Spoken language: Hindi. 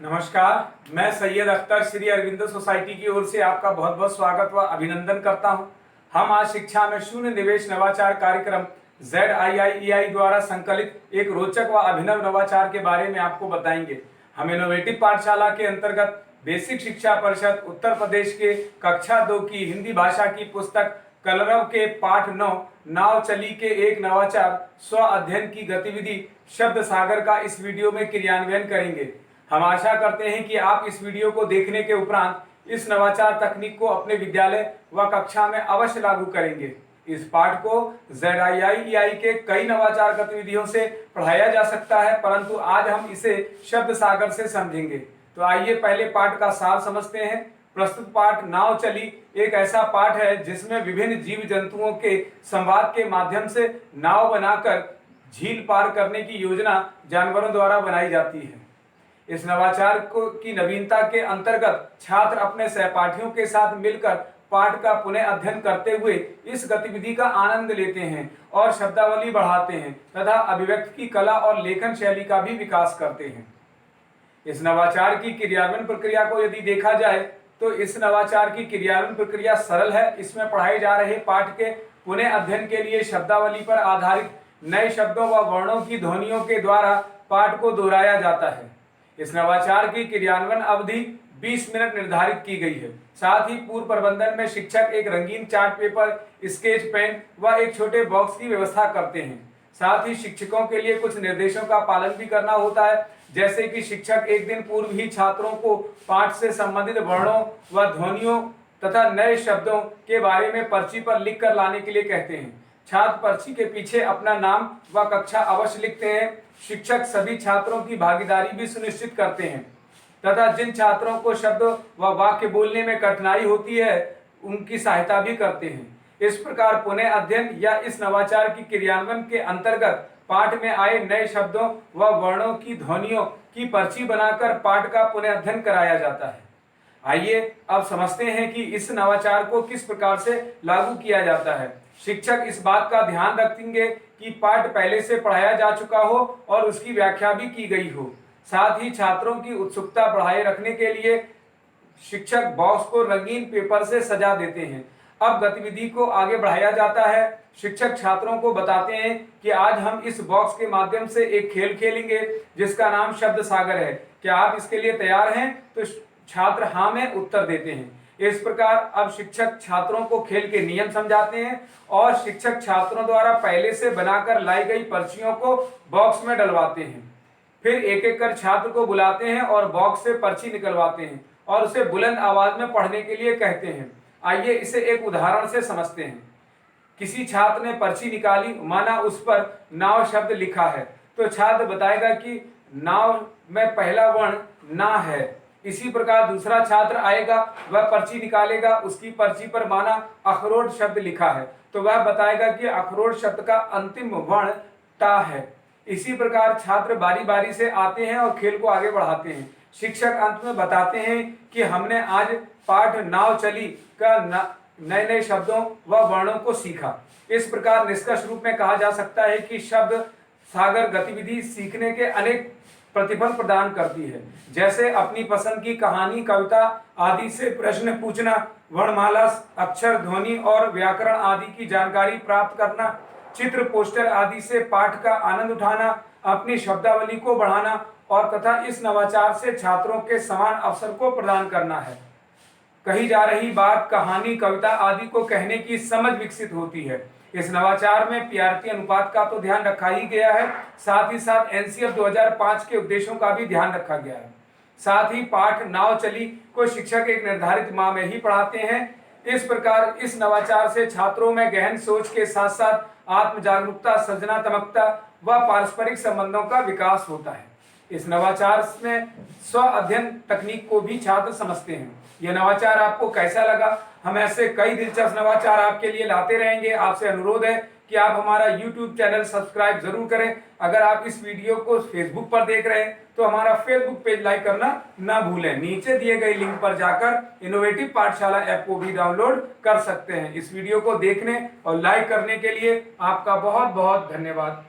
नमस्कार, मैं सैयद अख्तर श्री अरविंदो सोसाइटी की ओर से आपका बहुत बहुत स्वागत व अभिनंदन करता हूं। हम आज शिक्षा में शून्य निवेश नवाचार कार्यक्रम ZIIEI द्वारा संकलित एक रोचक व अभिनव नवाचार के बारे में आपको बताएंगे। हम इनोवेटिव पाठशाला के अंतर्गत बेसिक शिक्षा परिषद उत्तर प्रदेश के कक्षा 2 की हिंदी भाषा की पुस्तक कलरव के पाठ 9 नाव चली के एक नवाचार स्व अध्ययन की गतिविधि शब्द सागर का इस वीडियो में क्रियान्वयन करेंगे। हम आशा करते हैं कि आप इस वीडियो को देखने के उपरांत इस नवाचार तकनीक को अपने विद्यालय व कक्षा में अवश्य लागू करेंगे। इस पाठ को ZIIEI के कई नवाचार गतिविधियों से पढ़ाया जा सकता है, परंतु आज हम इसे शब्द सागर से समझेंगे। तो आइए पहले पाठ का सार समझते हैं। प्रस्तुत पाठ नाव चली एक ऐसा पाठ है जिसमें विभिन्न जीव जंतुओं के संवाद के माध्यम से नाव बनाकर झील पार करने की योजना जानवरों द्वारा बनाई जाती है। इस नवाचार की नवीनता के अंतर्गत छात्र अपने सहपाठियों के साथ मिलकर पाठ का पुनः अध्ययन करते हुए इस गतिविधि का आनंद लेते हैं और शब्दावली बढ़ाते हैं तथा अभिव्यक्ति की कला और लेखन शैली का भी विकास करते हैं। इस नवाचार की क्रियान्वयन प्रक्रिया को यदि देखा जाए तो इस नवाचार की क्रियान्वयन प्रक्रिया सरल है। इसमें पढ़ाए जा रहे पाठ के पुनः अध्ययन के लिए शब्दावली पर आधारित नए शब्दों व वर्णों की ध्वनियों के द्वारा पाठ को दोहराया जाता है। इस नवाचार की क्रियान्वयन अवधि 20 मिनट निर्धारित की गई है। साथ ही पूर्व प्रबंधन में शिक्षक एक रंगीन चार्ट पेपर, स्केच पेन व एक छोटे बॉक्स की व्यवस्था करते हैं। साथ ही शिक्षकों के लिए कुछ निर्देशों का पालन भी करना होता है, जैसे कि शिक्षक एक दिन पूर्व ही छात्रों को पाठ से संबंधित वर्णों व ध्वनियों तथा नए शब्दों के बारे में पर्ची पर लिख कर लाने के लिए कहते हैं। छात्र पर्ची के पीछे अपना नाम व कक्षा अवश्य लिखते हैं। शिक्षक सभी छात्रों की भागीदारी भी सुनिश्चित करते हैं तथा जिन छात्रों को शब्द व वाक्य बोलने में कठिनाई होती है उनकी सहायता भी करते हैं। इस प्रकार पुनः अध्ययन या इस नवाचार की क्रियान्वयन के अंतर्गत पाठ में आए नए शब्दों व वर्णों की ध्वनियों की पर्ची बनाकर पाठ का पुनः अध्ययन कराया जाता है। आइए अब समझते हैं कि इस नवाचार को किस प्रकार से लागू किया जाता है। शिक्षक इस बात का ध्यान रखेंगे कि पाठ पहले से पढ़ाया जा चुका हो और उसकी व्याख्या भी की गई हो। साथ ही छात्रों की उत्सुकता बढ़ाए रखने के लिए शिक्षक बॉक्स को रंगीन पेपर से सजा देते हैं। अब गतिविधि को आगे बढ़ाया जाता है। शिक्षक छात्रों को बताते हैं कि आज हम इस बॉक्स के माध्यम से एक खेल खेलेंगे जिसका नाम शब्द सागर है। क्या आप इसके लिए तैयार हैं? तो छात्र हाँ में उत्तर देते हैं। इस प्रकार अब शिक्षक छात्रों को खेल के नियम समझाते हैं और शिक्षक छात्रों द्वारा पहले से बनाकर लाई गई पर्चियों को बॉक्स में डलवाते हैं। फिर एक एक कर छात्र को बुलाते हैं और बॉक्स से पर्ची निकलवाते हैं और उसे बुलंद आवाज में पढ़ने के लिए कहते हैं। आइए इसे एक उदाहरण से समझते हैं। किसी छात्र ने पर्ची निकाली, माना उस पर नाव शब्द लिखा है, तो छात्र बताएगा कि नाव में पहला वर्ण ना है। इसी प्रकार दूसरा छात्र आएगा, वह पर्ची निकालेगा, उसकी पर्ची पर माना अखरोट शब्द लिखा है, तो वह बताएगा कि अखरोट शब्द का अंतिम वर्ण टा है। इसी प्रकार छात्र बारी बारी से आते हैं और खेल को आगे बढ़ाते हैं। शिक्षक अंत में बताते हैं कि हमने आज पाठ नाव चली का नए नए शब्दों व वर्णों को सीखा। इस प्रकार निष्कर्ष रूप में कहा जा सकता है कि शब्द सागर गतिविधि सीखने के अनेक प्रतिफल प्रदान करती है, जैसे अपनी पसंद की कहानी, कविता आदि से प्रश्न पूछना, वर्णमाला, अक्षर, ध्वनि और व्याकरण आदि की जानकारी प्राप्त करना, चित्र, पोस्टर आदि से पाठ का आनंद उठाना, अपनी शब्दावली को बढ़ाना और तथा इस नवाचार से छात्रों के समान अवसर को प्रदान करना है। कही जा रही बात, कहानी, कविता आदि को कहने की समझ विकसित होती है। इस नवाचार में PRT अनुपात का तो ध्यान रखा ही गया है, साथ ही साथ NCF 2005 के उद्देश्यों का भी ध्यान रखा गया है। साथ ही पाठ नाव चली को शिक्षक एक निर्धारित माह में ही पढ़ाते हैं। इस प्रकार इस नवाचार से छात्रों में गहन सोच के साथ साथ आत्म जागरूकता, सृजनात्मकता व पारस्परिक संबंधों का विकास होता है। इस नवाचार में स्व अध्ययन तकनीक को भी छात्र समझते हैं। यह नवाचार आपको कैसा लगा? हम ऐसे कई दिलचस्प नवाचार आपके लिए लाते रहेंगे। आपसे अनुरोध है कि आप हमारा YouTube चैनल सब्सक्राइब जरूर करें। अगर आप इस वीडियो को फेसबुक पर देख रहे हैं तो हमारा फेसबुक पेज लाइक करना ना भूलें। नीचे दिए गए लिंक पर जाकर इनोवेटिव पाठशाला ऐप को भी डाउनलोड कर सकते हैं। इस वीडियो को देखने और लाइक करने के लिए आपका बहुत बहुत धन्यवाद।